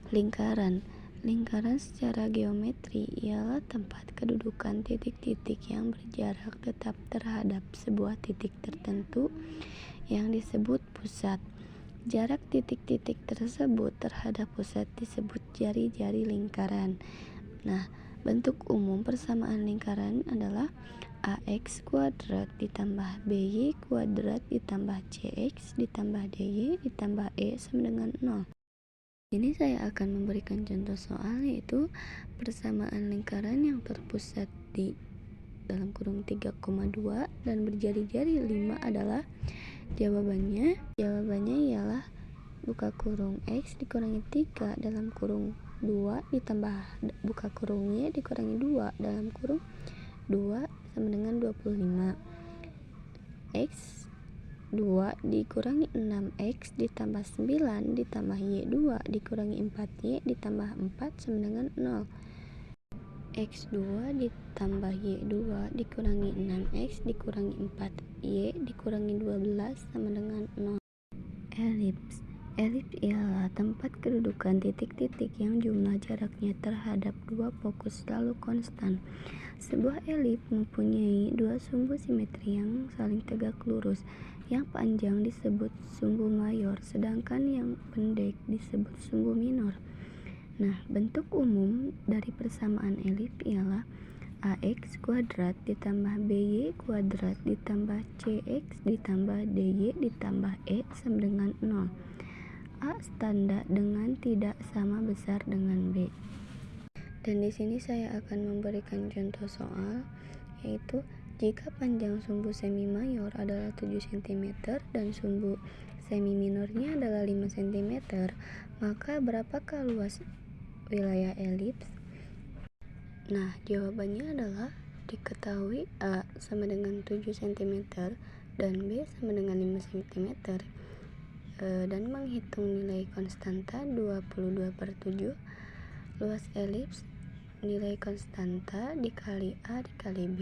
Lingkaran. Lingkaran secara geometri ialah tempat kedudukan titik-titik yang berjarak tetap terhadap sebuah titik tertentu yang disebut pusat. Jarak titik-titik tersebut terhadap pusat disebut jari-jari lingkaran. Nah, bentuk umum persamaan lingkaran adalah AX kuadrat ditambah BY kuadrat ditambah CX ditambah DY ditambah E sama dengan 0. Ini saya akan memberikan contoh soal, yaitu persamaan lingkaran yang terpusat di dalam kurung 3,2 dan berjari-jari 5 adalah jawabannya ialah buka kurung X dikurangi 3 dalam kurung 2 ditambah buka kurung Y dikurangi 2 dalam kurung 2 sama dengan 25. X 2 dikurangi 6x ditambah 9 ditambah y2 dikurangi 4y ditambah 4 sama dengan 0. X2 ditambah y2 dikurangi 6x dikurangi 4y dikurangi 12 sama dengan 0. Elips. Elips ialah tempat kedudukan titik-titik yang jumlah jaraknya terhadap dua fokus selalu konstan. Sebuah elips mempunyai dua sumbu simetri yang saling tegak lurus. Yang panjang disebut sumbu mayor, sedangkan yang pendek disebut sumbu minor. Nah, bentuk umum dari persamaan elips ialah AX kuadrat ditambah BY kuadrat ditambah CX ditambah DY ditambah E sama dengan 0. A standar dengan tidak sama besar dengan B. Dan di sini saya akan memberikan contoh soal, yaitu jika panjang sumbu semi mayor adalah 7 cm dan sumbu semi minornya adalah 5 cm, maka berapakah luas wilayah elips? Nah, jawabannya adalah diketahui A sama dengan 7 cm dan B sama dengan 5 cm, dan menghitung nilai konstanta 22/7. Luas elips nilai konstanta dikali A dikali B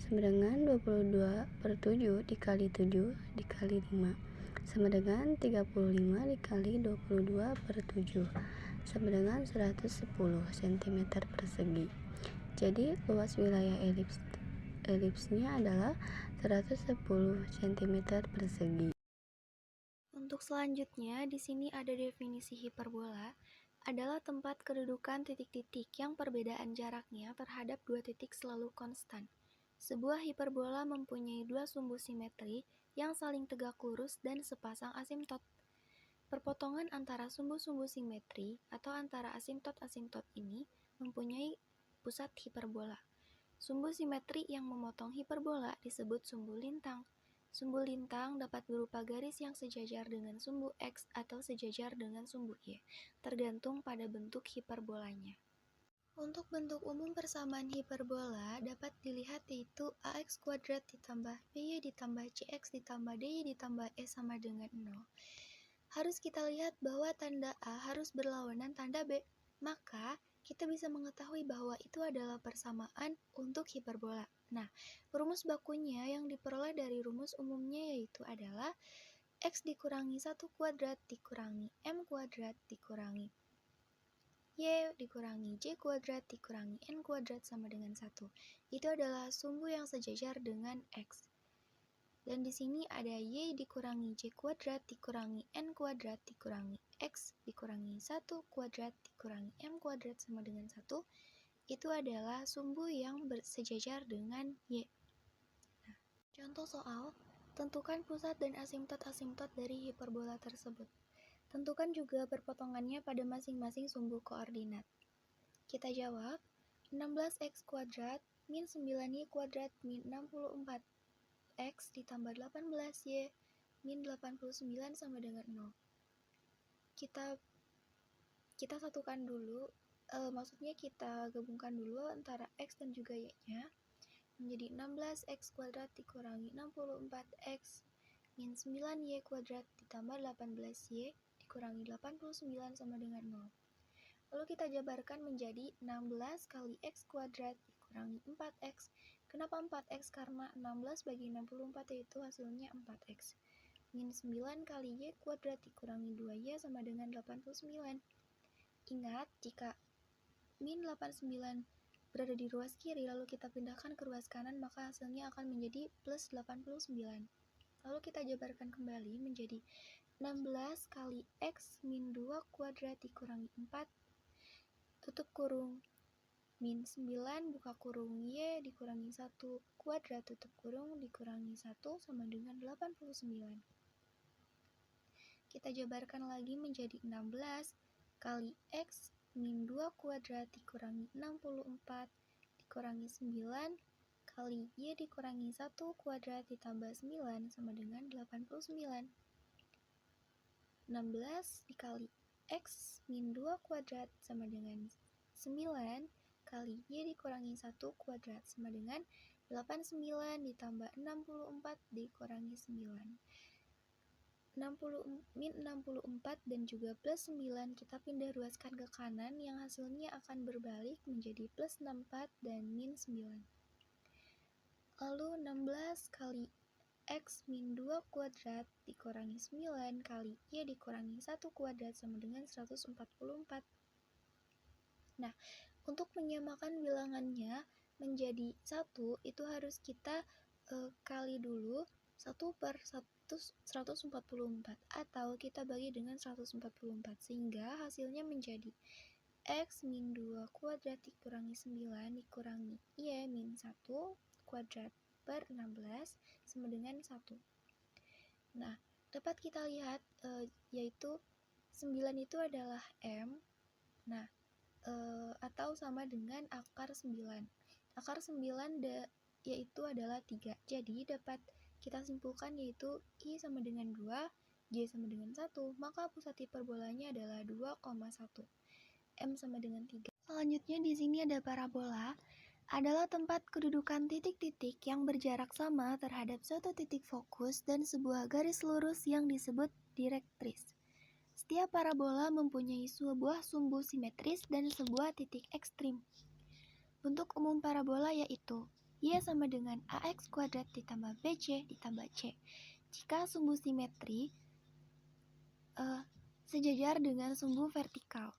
sama dengan 22/7 dikali 7 dikali 5 sama dengan 35 dikali 22/7 sama dengan 110 cm persegi. Jadi luas wilayah elipsnya adalah 110 cm persegi. Untuk selanjutnya, di sini ada definisi hiperbola adalah tempat kedudukan titik-titik yang perbedaan jaraknya terhadap dua titik selalu konstan. Sebuah hiperbola mempunyai dua sumbu simetri yang saling tegak lurus dan sepasang asimtot. Perpotongan antara sumbu-sumbu simetri atau antara asimtot-asimtot ini mempunyai pusat hiperbola. Sumbu simetri yang memotong hiperbola disebut sumbu lintang. Sumbu lintang dapat berupa garis yang sejajar dengan sumbu X atau sejajar dengan sumbu Y, tergantung pada bentuk hiperbolanya. Untuk bentuk umum persamaan hiperbola dapat dilihat yaitu AX kuadrat ditambah BY ditambah CX ditambah DY ditambah E sama dengan 0. Harus kita lihat bahwa tanda A harus berlawanan tanda B, maka kita bisa mengetahui bahwa itu adalah persamaan untuk hiperbola. Nah, rumus bakunya yang diperoleh dari rumus umumnya yaitu adalah X dikurangi 1 kuadrat dikurangi M kuadrat dikurangi Y dikurangi J kuadrat dikurangi N kuadrat sama dengan 1. Itu adalah sumbu yang sejajar dengan X. Dan di sini ada Y dikurangi J kuadrat dikurangi N kuadrat dikurangi X dikurangi 1 kuadrat dikurangi M kuadrat sama dengan 1. Itu adalah sumbu yang bersejajar dengan Y. Nah, contoh soal, tentukan pusat dan asimtot-asimtot dari hiperbola tersebut. Tentukan juga perpotongannya pada masing-masing sumbu koordinat. Kita jawab, 16x kuadrat min 9y kuadrat min 64 X ditambah 18Y min 89 sama dengan 0. Kita satukan dulu, maksudnya kita gabungkan dulu antara X dan juga Y-nya menjadi 16x kuadrat dikurangi 64x min 9y kuadrat ditambah 18y dikurangi 89 sama dengan 0. Lalu kita jabarkan menjadi 16 kali x kuadrat dikurangi 4x. Kenapa 4x? Karena 16 bagi 64 yaitu hasilnya 4x. Min 9 kali y kuadrat dikurangi 2y sama dengan 89. Ingat, jika min 89 berada di ruas kiri lalu kita pindahkan ke ruas kanan, maka hasilnya akan menjadi plus 89. Lalu kita jabarkan kembali menjadi 16 kali X min 2 kuadrat dikurangi 4 tutup kurung min 9 buka kurung Y dikurangi 1 kuadrat tutup kurung dikurangi 1 sama dengan 89. Kita jabarkan lagi menjadi 16 kali X min 2 kuadrat dikurangi 64 dikurangi 9 kali Y dikurangi 1 kuadrat ditambah 9 sama dengan 89. 16 dikali X min 2 kuadrat sama dengan 9 kali Y dikurangi 1 kuadrat sama dengan 89 ditambah 64 dikurangi 9. 64 dan juga plus 9 kita pindah ruaskan ke kanan yang hasilnya akan berbalik menjadi plus 64 dan min 9. Lalu 16 kali X min 2 kuadrat dikurangi 9 kali Y dikurangi 1 kuadrat sama dengan 144. Nah, untuk menyamakan bilangannya menjadi 1 itu harus kita kali dulu 1 per 144 atau kita bagi dengan 144 sehingga hasilnya menjadi X min 2 kuadrat dikurangi 9 dikurangi Y min 1 kuadrat per 16 sama dengan 1. Nah, dapat kita lihat yaitu 9 itu adalah M. Nah, atau sama dengan akar 9. Akar 9 yaitu adalah 3. Jadi dapat kita simpulkan yaitu I sama dengan 2, J sama dengan 1. Maka pusat hiperbolanya adalah 2,1. M sama dengan 3. Selanjutnya di sini ada parabola. Adalah tempat kedudukan titik-titik yang berjarak sama terhadap suatu titik fokus dan sebuah garis lurus yang disebut direktris. Setiap parabola mempunyai sebuah sumbu simetris dan sebuah titik ekstrim. Bentuk umum parabola yaitu Y sama dengan AX kuadrat ditambah BC ditambah C. Jika sumbu simetri sejajar dengan sumbu vertikal.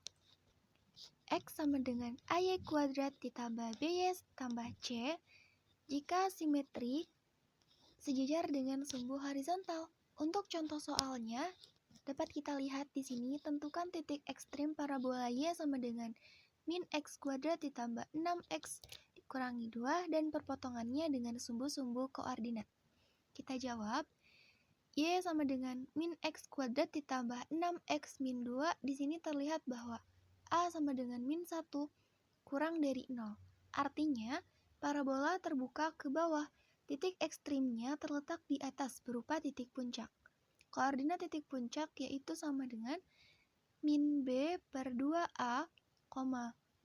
X sama dengan AY kuadrat ditambah BY tambah C. Jika simetri sejajar dengan sumbu horizontal. Untuk contoh soalnya, dapat kita lihat di sini tentukan titik ekstrim parabola Y sama dengan min X kuadrat ditambah 6X dikurangi 2 dan perpotongannya dengan sumbu-sumbu koordinat. Kita jawab, Y sama dengan min X kuadrat ditambah 6X min 2. Di sini terlihat bahwa A sama dengan min 1 kurang dari 0. Artinya, parabola terbuka ke bawah. Titik ekstrimnya terletak di atas berupa titik puncak. Koordinat titik puncak yaitu sama dengan min B per 2A,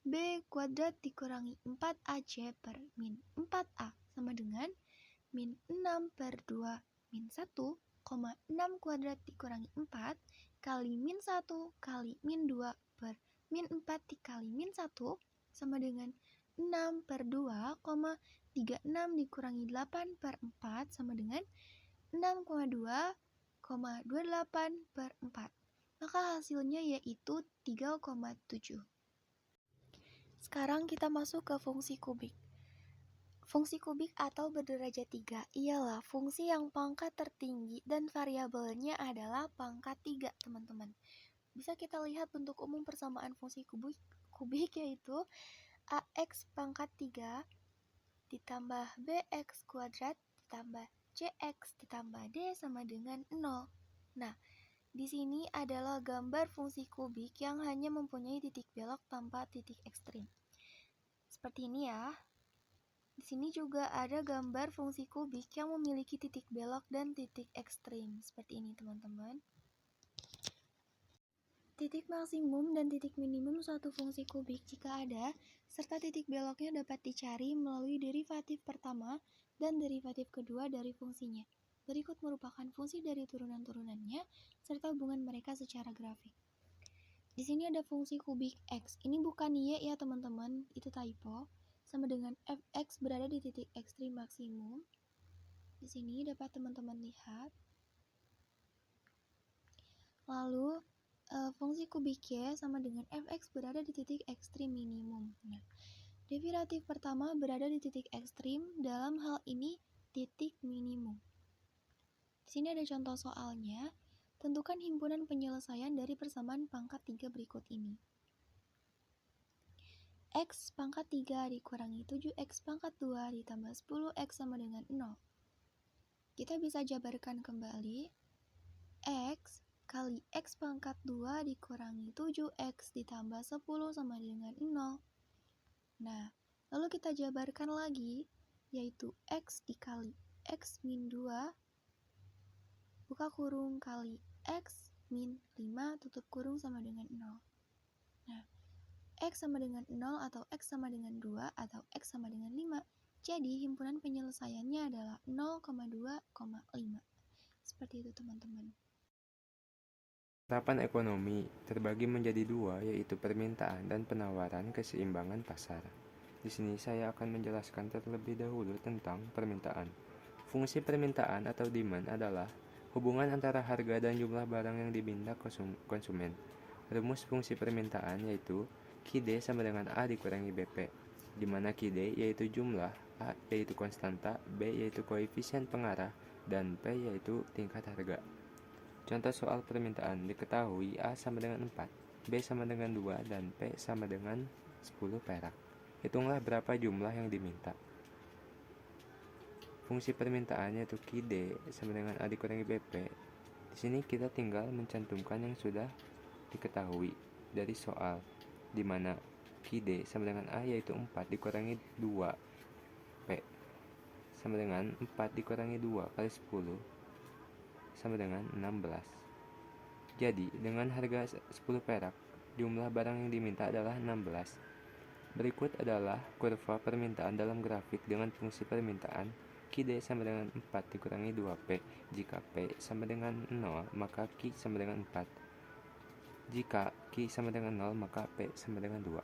B kuadrat dikurangi 4AC per min 4A sama dengan min 6 per 2 min 1, 6 kuadrat dikurangi 4 kali min 1 kali min 2 per min 4 dikali min 1 sama dengan 6 per 2, 36 dikurangi 8 per 4 sama dengan 6,2, 28 per 4. Maka hasilnya yaitu 3,7. Sekarang kita masuk ke fungsi kubik. Fungsi kubik atau berderajat 3 ialah fungsi yang pangkat tertinggi dan variabelnya adalah pangkat 3, teman-teman. Bisa kita lihat bentuk umum persamaan fungsi kubik yaitu AX pangkat 3 ditambah BX kuadrat ditambah CX ditambah D sama dengan 0. Nah, di sini adalah gambar fungsi kubik yang hanya mempunyai titik belok tanpa titik ekstrim. Seperti ini ya. Di sini juga ada gambar fungsi kubik yang memiliki titik belok dan titik ekstrim. Seperti ini, teman-teman. Titik maksimum dan titik minimum suatu fungsi kubik jika ada, serta titik beloknya dapat dicari melalui derivatif pertama dan derivatif kedua dari fungsinya. Berikut merupakan fungsi dari turunan-turunannya, serta hubungan mereka secara grafik. Di sini ada fungsi kubik X. Ini bukan Y ya teman-teman, itu typo. Sama dengan fx berada di titik ekstrim maksimum. Di sini dapat teman-teman lihat. Lalu Fungsi kubik Y sama dengan Fx berada di titik ekstrim minimum. Nah, derivatif pertama berada di titik ekstrim, dalam hal ini titik minimum. Di sini ada contoh soalnya. Tentukan himpunan penyelesaian dari persamaan pangkat 3 berikut ini. X pangkat 3 dikurangi 7X pangkat 2 ditambah 10X sama dengan 0. Kita bisa jabarkan kembali. X kali X pangkat 2 dikurangi 7X ditambah 10 sama dengan 0. Nah, lalu kita jabarkan lagi, yaitu X dikali X min 2, buka kurung kali X min 5, tutup kurung sama dengan 0. Nah, X sama dengan 0 atau X sama dengan 2 atau X sama dengan 5. Jadi, himpunan penyelesaiannya adalah 0,2,5. Seperti itu, teman-teman. Penerapan ekonomi terbagi menjadi dua, yaitu permintaan dan penawaran keseimbangan pasar. Di sini saya akan menjelaskan terlebih dahulu tentang permintaan. Fungsi permintaan atau demand adalah hubungan antara harga dan jumlah barang yang diminta konsumen. Rumus fungsi permintaan yaitu QD sama dengan A dikurangi BP, di mana QD yaitu jumlah, A yaitu konstanta, B yaitu koefisien pengarah, dan P yaitu tingkat harga. Contoh soal permintaan diketahui A sama dengan 4, B sama dengan 2, dan P sama dengan 10 perak. Hitunglah berapa jumlah yang diminta. Fungsi permintaannya yaitu QD sama dengan A dikurangi BP. Di sini kita tinggal mencantumkan yang sudah diketahui dari soal, di mana QD sama dengan A yaitu 4 dikurangi 2 P sama dengan 4 dikurangi 2 kali 10 sama dengan 16. Jadi dengan harga 10 perak, jumlah barang yang diminta adalah 16. Berikut adalah kurva permintaan dalam grafik dengan fungsi permintaan. QD sama dengan 4 dikurangi 2P. Jika P sama dengan 0, maka Q sama dengan 4. Jika Q sama dengan 0, maka P sama dengan 2.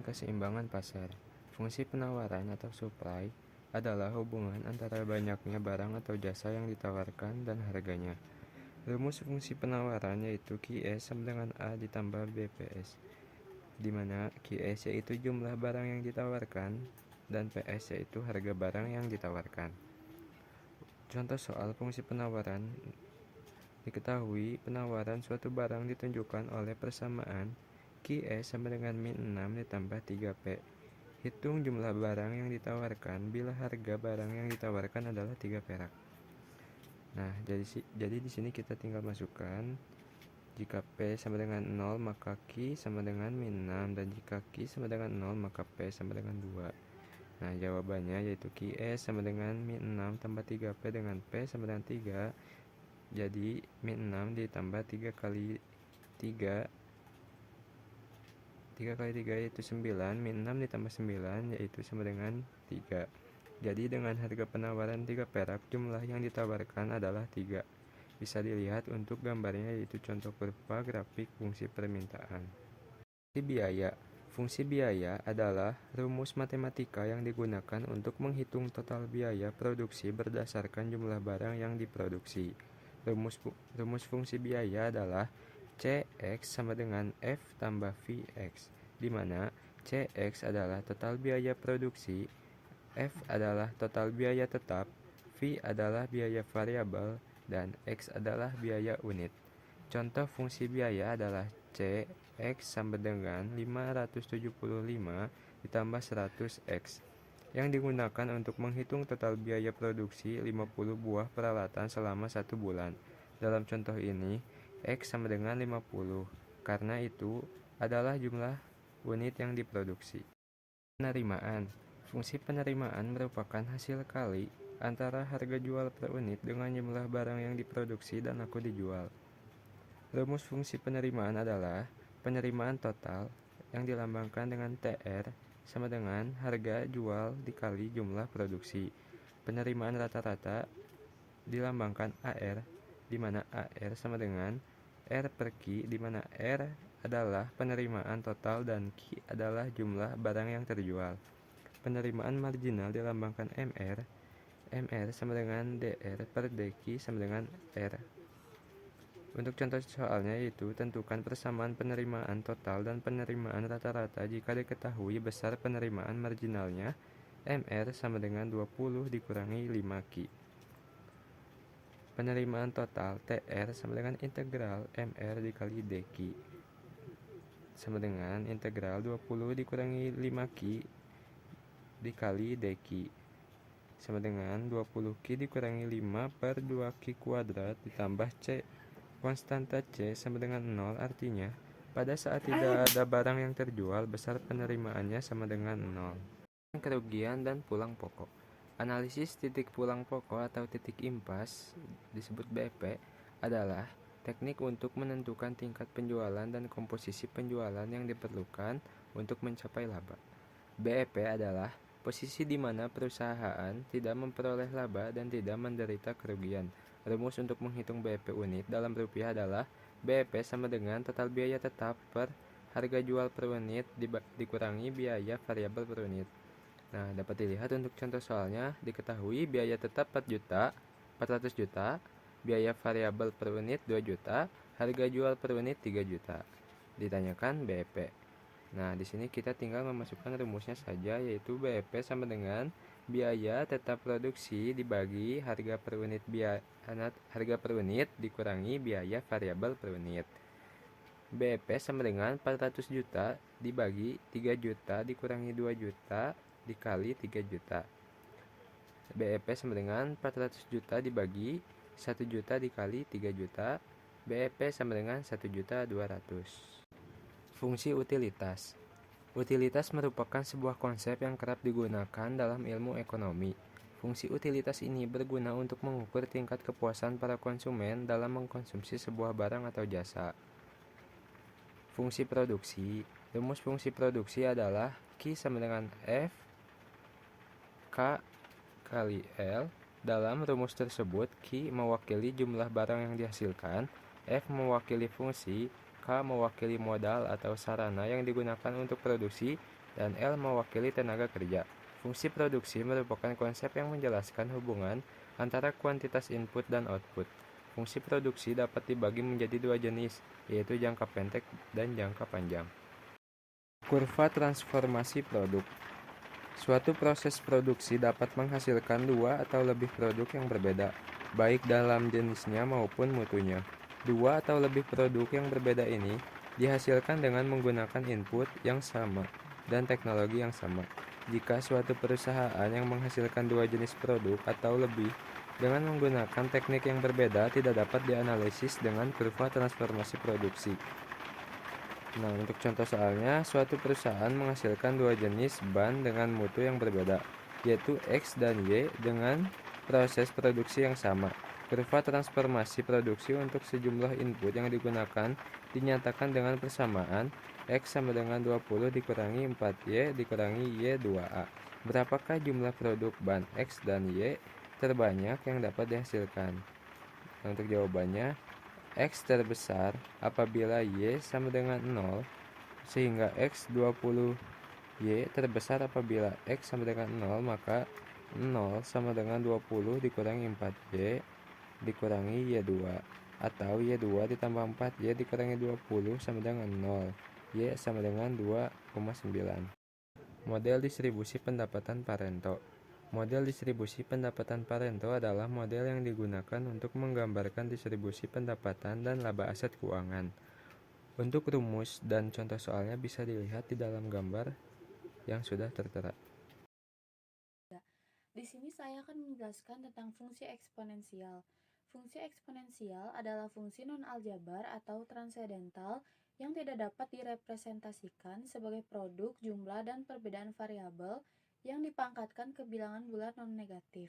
Keseimbangan pasar. Fungsi penawaran atau supply adalah hubungan antara banyaknya barang atau jasa yang ditawarkan dan harganya. Rumus fungsi penawaran yaitu QS sama dengan A ditambah BPS, di mana QS yaitu jumlah barang yang ditawarkan dan PS yaitu harga barang yang ditawarkan. Contoh soal fungsi penawaran diketahui penawaran suatu barang ditunjukkan oleh persamaan QS sama dengan min 6 ditambah 3P. Hitung jumlah barang yang ditawarkan bila harga barang yang ditawarkan adalah 3 perak. Nah, jadi di sini kita tinggal masukkan jika P sama dengan 0 maka Q sama dengan min 6, dan jika Q sama dengan 0 maka P sama dengan 2. Nah, jawabannya yaitu QS sama dengan min 6 tambah 3P dengan P sama dengan 3. Jadi min 6 ditambah 3 kali 3 kali 3 yaitu 9, min 6 ditambah 9 yaitu sama dengan 3. Jadi dengan harga penawaran 3 perak, jumlah yang ditawarkan adalah 3. Bisa dilihat untuk gambarnya yaitu contoh kurva grafik fungsi permintaan. Fungsi biaya. Fungsi biaya adalah rumus matematika yang digunakan untuk menghitung total biaya produksi berdasarkan jumlah barang yang diproduksi. Rumus fungsi biaya adalah Cx sama dengan F tambah Vx, di mana Cx adalah total biaya produksi, F adalah total biaya tetap, V adalah biaya variabel, dan X adalah biaya unit. Contoh fungsi biaya adalah Cx sama dengan 575 ditambah 100X, yang digunakan untuk menghitung total biaya produksi 50 buah peralatan selama 1 bulan. Dalam contoh ini, X sama dengan 50, karena itu adalah jumlah unit yang diproduksi. Penerimaan. Fungsi penerimaan merupakan hasil kali antara harga jual per unit dengan jumlah barang yang diproduksi dan laku dijual. Rumus fungsi penerimaan adalah penerimaan total yang dilambangkan dengan TR sama dengan harga jual dikali jumlah produksi. Penerimaan rata-rata dilambangkan AR, di mana AR sama dengan R per Q, di mana R adalah penerimaan total dan Q adalah jumlah barang yang terjual. Penerimaan marginal dilambangkan MR. MR sama dengan DR per DQ sama dengan R. Untuk contoh soalnya yaitu tentukan persamaan penerimaan total dan penerimaan rata-rata jika diketahui besar penerimaan marginalnya MR sama dengan 20 dikurangi 5Q. Penerimaan total TR sama dengan integral MR dikali DQ sama dengan integral 20 dikurangi 5Q dikali DQ sama dengan 20Q dikurangi 5 per 2Q kuadrat ditambah C. Konstanta C sama dengan 0, artinya pada saat tidak ada barang yang terjual, besar penerimaannya sama dengan 0. Kerugian dan pulang pokok. Analisis titik pulang pokok atau titik impas disebut BP adalah teknik untuk menentukan tingkat penjualan dan komposisi penjualan yang diperlukan untuk mencapai laba. BEP adalah posisi di mana perusahaan tidak memperoleh laba dan tidak menderita kerugian. Rumus untuk menghitung BEP unit dalam rupiah adalah BEP sama dengan total biaya tetap per harga jual per unit dikurangi biaya variabel per unit. Nah, dapat dilihat untuk contoh soalnya, diketahui biaya tetap 400 juta, biaya variabel per unit 2 juta, harga jual per unit 3 juta. Ditanyakan BEP. Nah, di sini kita tinggal memasukkan rumusnya saja, yaitu BEP sama dengan biaya tetap produksi dibagi harga per unit dikurangi biaya variabel per unit. BEP sama dengan 400 juta dibagi 3 juta dikurangi 2 juta dikali 3 juta. BEP sama dengan 400 juta dibagi 1 juta dikali 3 juta. BEP sama dengan 1.200.000. Fungsi utilitas. Utilitas merupakan sebuah konsep yang kerap digunakan dalam ilmu ekonomi. Fungsi utilitas ini berguna untuk mengukur tingkat kepuasan para konsumen dalam mengkonsumsi sebuah barang atau jasa. Fungsi produksi. Rumus fungsi produksi adalah Q sama dengan F K kali L. Dalam rumus tersebut, Q mewakili jumlah barang yang dihasilkan, F mewakili fungsi, K mewakili modal atau sarana yang digunakan untuk produksi, dan L mewakili tenaga kerja. Fungsi produksi merupakan konsep yang menjelaskan hubungan antara kuantitas input dan output. Fungsi produksi dapat dibagi menjadi dua jenis, yaitu jangka pendek dan jangka panjang. Kurva transformasi produk. Suatu proses produksi dapat menghasilkan dua atau lebih produk yang berbeda, baik dalam jenisnya maupun mutunya. Dua atau lebih produk yang berbeda ini dihasilkan dengan menggunakan input yang sama dan teknologi yang sama. Jika suatu perusahaan yang menghasilkan dua jenis produk atau lebih dengan menggunakan teknik yang berbeda tidak dapat dianalisis dengan kurva transformasi produksi. Nah, untuk contoh soalnya, suatu perusahaan menghasilkan dua jenis ban dengan mutu yang berbeda, yaitu X dan Y dengan proses produksi yang sama. Kurva transformasi produksi untuk sejumlah input yang digunakan dinyatakan dengan persamaan X sama dengan 20 dikurangi 4Y dikurangi Y2A. Berapakah jumlah produk ban X dan Y terbanyak yang dapat dihasilkan? Nah, untuk jawabannya, X terbesar apabila Y sama dengan 0, sehingga X 20 Y terbesar apabila X sama dengan 0, maka 0 sama dengan 20 dikurangi 4Y dikurangi Y2, atau Y2 ditambah 4Y dikurangi 20 sama dengan 0, Y sama dengan 2,9. Model distribusi pendapatan Pareto. Model distribusi pendapatan Pareto adalah model yang digunakan untuk menggambarkan distribusi pendapatan dan laba aset keuangan. Untuk rumus dan contoh soalnya bisa dilihat di dalam gambar yang sudah tertera. Di sini saya akan menjelaskan tentang fungsi eksponensial. Fungsi eksponensial adalah fungsi non-aljabar atau transendental yang tidak dapat direpresentasikan sebagai produk, jumlah, dan perbedaan variabel yang dipangkatkan ke bilangan bulat non-negatif.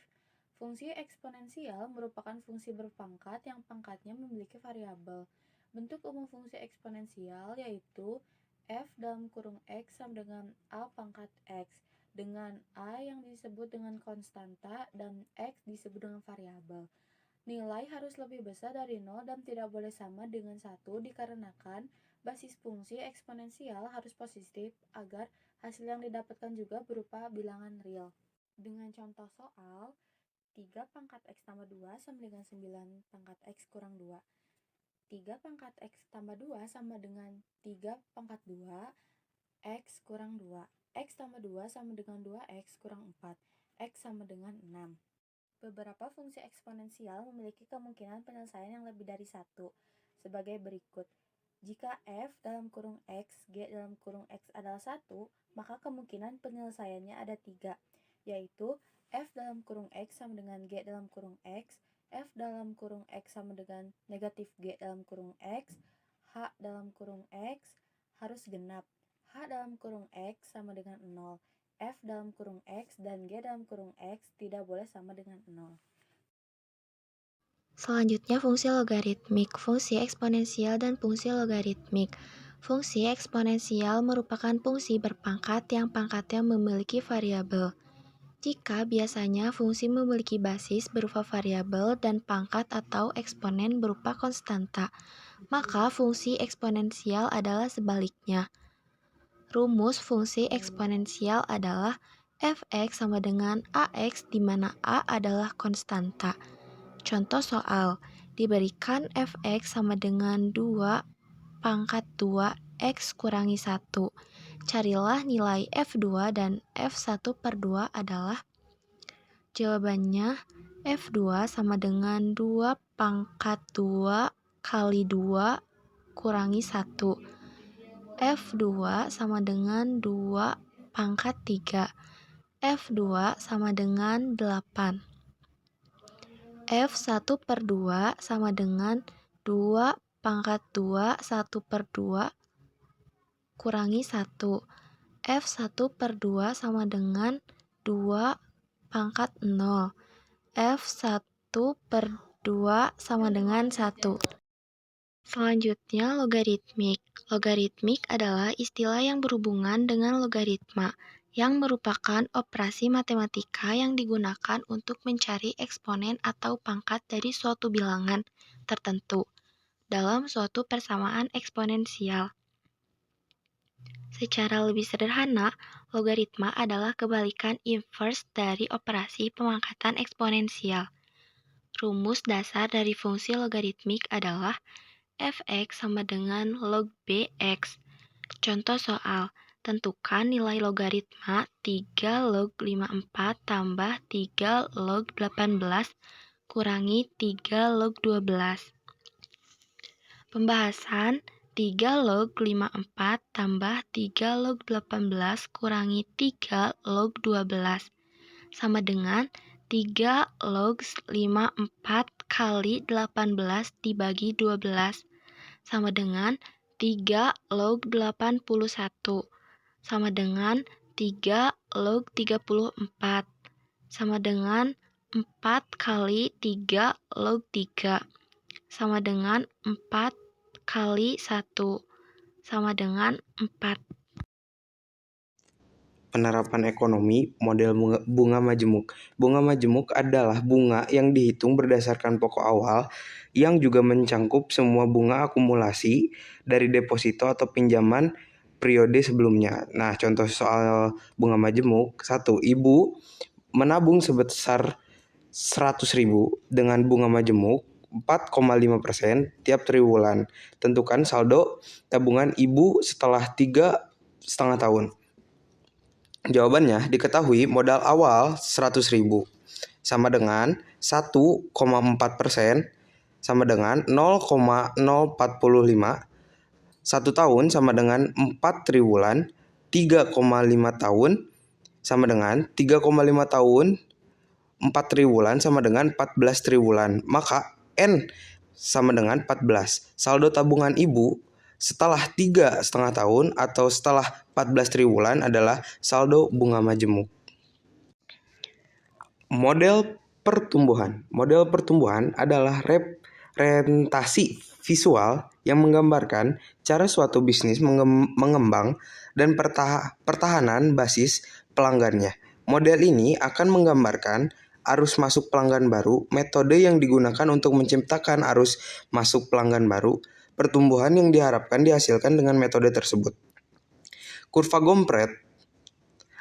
Fungsi eksponensial merupakan fungsi berpangkat yang pangkatnya memiliki variabel. Bentuk umum fungsi eksponensial yaitu f dalam kurung x sama dengan a pangkat x, dengan a yang disebut dengan konstanta dan x disebut dengan variabel. Nilai harus lebih besar dari 0 dan tidak boleh sama dengan 1 dikarenakan basis fungsi eksponensial harus positif agar hasil yang didapatkan juga berupa bilangan real. Dengan contoh soal, 3 pangkat x tambah 2 sama dengan 9 pangkat x kurang 2. 3 pangkat X tambah 2 sama dengan 3 pangkat 2, X kurang 2. X tambah 2 sama dengan 2X kurang 4. X sama dengan 6. Beberapa fungsi eksponensial memiliki kemungkinan penyelesaian yang lebih dari 1, sebagai berikut. Jika f dalam kurung x, g dalam kurung x adalah 1, maka kemungkinan penyelesaiannya ada 3, yaitu f dalam kurung x sama dengan g dalam kurung x, f dalam kurung x sama dengan negatif g dalam kurung x, h dalam kurung x harus genap, h dalam kurung x sama dengan 0, f dalam kurung x dan g dalam kurung x tidak boleh sama dengan 0. Selanjutnya fungsi logaritmik, fungsi eksponensial dan fungsi logaritmik. Fungsi eksponensial merupakan fungsi berpangkat yang pangkatnya memiliki variabel. Jika biasanya fungsi memiliki basis berupa variabel dan pangkat atau eksponen berupa konstanta, maka fungsi eksponensial adalah sebaliknya. Rumus fungsi eksponensial adalah f(x) sama dengan ax di mana a adalah konstanta. Contoh soal, diberikan f(x) sama dengan 2 pangkat 2x kurangi 1. Carilah nilai f2 dan f1/2 adalah, jawabannya f2 sama dengan 2 pangkat 2 kali 2 kurangi 1. f2 sama dengan 2 pangkat 3. f2 sama dengan 8. f1/2 sama dengan 2 pangkat 2 1/2 kurangi 1. f1/2 sama dengan 2 pangkat 0. f1/2 sama dengan 1. Selanjutnya logaritmik. Logaritmik adalah istilah yang berhubungan dengan logaritma, yang merupakan operasi matematika yang digunakan untuk mencari eksponen atau pangkat dari suatu bilangan tertentu dalam suatu persamaan eksponensial. Secara lebih sederhana, logaritma adalah kebalikan inverse dari operasi pemangkatan eksponensial. Rumus dasar dari fungsi logaritmik adalah f(x) sama dengan log bx. Contoh soal, tentukan nilai logaritma 3 log 54 tambah 3 log 18 kurangi 3 log 12. Pembahasan 3 log 54 tambah 3 log 18 kurangi 3 log 12 sama dengan 3 log 54 kali 18 dibagi 12 sama dengan 3 log 81 sama dengan 3 log 34 sama dengan 4 kali 3 log 3 sama dengan 4 kali 1 sama dengan 4. Penerapan ekonomi model bunga majemuk. Bunga majemuk adalah bunga yang dihitung berdasarkan pokok awal yang juga mencangkup semua bunga akumulasi dari deposito atau pinjaman periode sebelumnya. Nah, contoh soal bunga majemuk. 1. Ibu menabung sebesar 100.000 dengan bunga majemuk 4,5% tiap triwulan. Tentukan saldo tabungan ibu setelah 3,5 tahun. Jawabannya diketahui modal awal 100.000 sama dengan 1,4% sama dengan 0,045. 1 tahun sama dengan 4 triwulan. 3,5 tahun sama dengan 3,5 tahun. 4 triwulan sama dengan 14 triwulan. Maka N sama dengan 14. Saldo tabungan ibu setelah 3,5 tahun atau setelah 14 triwulan adalah saldo bunga majemuk. Model pertumbuhan. Model pertumbuhan adalah representasi visual yang menggambarkan cara suatu bisnis mengembang dan pertahanan basis pelanggannya. Model ini akan menggambarkan arus masuk pelanggan baru, metode yang digunakan untuk menciptakan arus masuk pelanggan baru, pertumbuhan yang diharapkan dihasilkan dengan metode tersebut. Kurva Gompret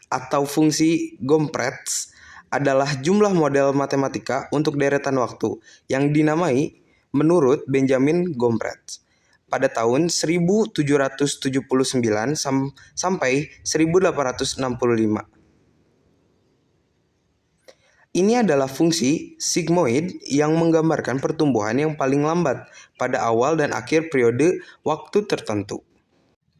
atau fungsi Gomprets adalah jumlah model matematika untuk deretan waktu yang dinamai menurut Benjamin Gombrich pada tahun 1779 sampai 1865. Ini adalah fungsi sigmoid yang menggambarkan pertumbuhan yang paling lambat pada awal dan akhir periode waktu tertentu.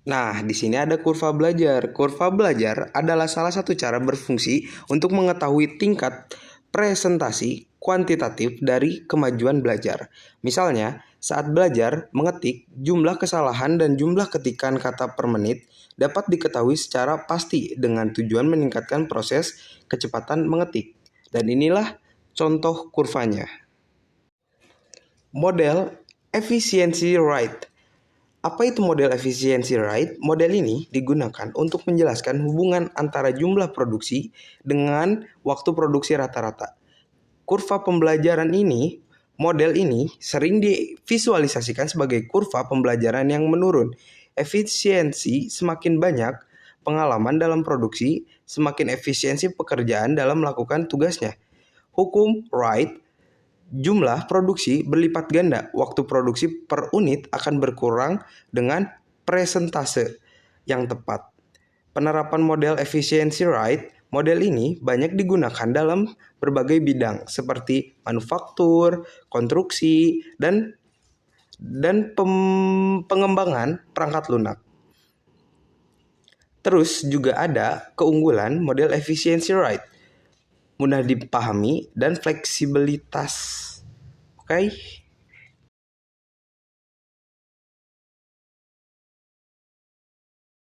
Nah, di sini ada kurva belajar. Kurva belajar adalah salah satu cara berfungsi untuk mengetahui tingkat presentasi kuantitatif dari kemajuan belajar. Misalnya, saat belajar mengetik, jumlah kesalahan dan jumlah ketikan kata per menit dapat diketahui secara pasti dengan tujuan meningkatkan proses kecepatan mengetik. Dan inilah contoh kurvanya. Model efficiency rate. Apa itu model efficiency rate? Model ini digunakan untuk menjelaskan hubungan antara jumlah produksi dengan waktu produksi rata-rata. Kurva pembelajaran ini, model ini sering divisualisasikan sebagai kurva pembelajaran yang menurun. Efisiensi semakin banyak pengalaman dalam produksi, semakin efisiensi pekerjaan dalam melakukan tugasnya. Hukum Wright, jumlah produksi berlipat ganda, waktu produksi per unit akan berkurang dengan presentase yang tepat. Penerapan model efisiensi Wright, model ini banyak digunakan dalam berbagai bidang seperti manufaktur, konstruksi, dan pengembangan perangkat lunak. Terus juga ada keunggulan model efficiency rate, mudah dipahami dan fleksibilitas. Oke?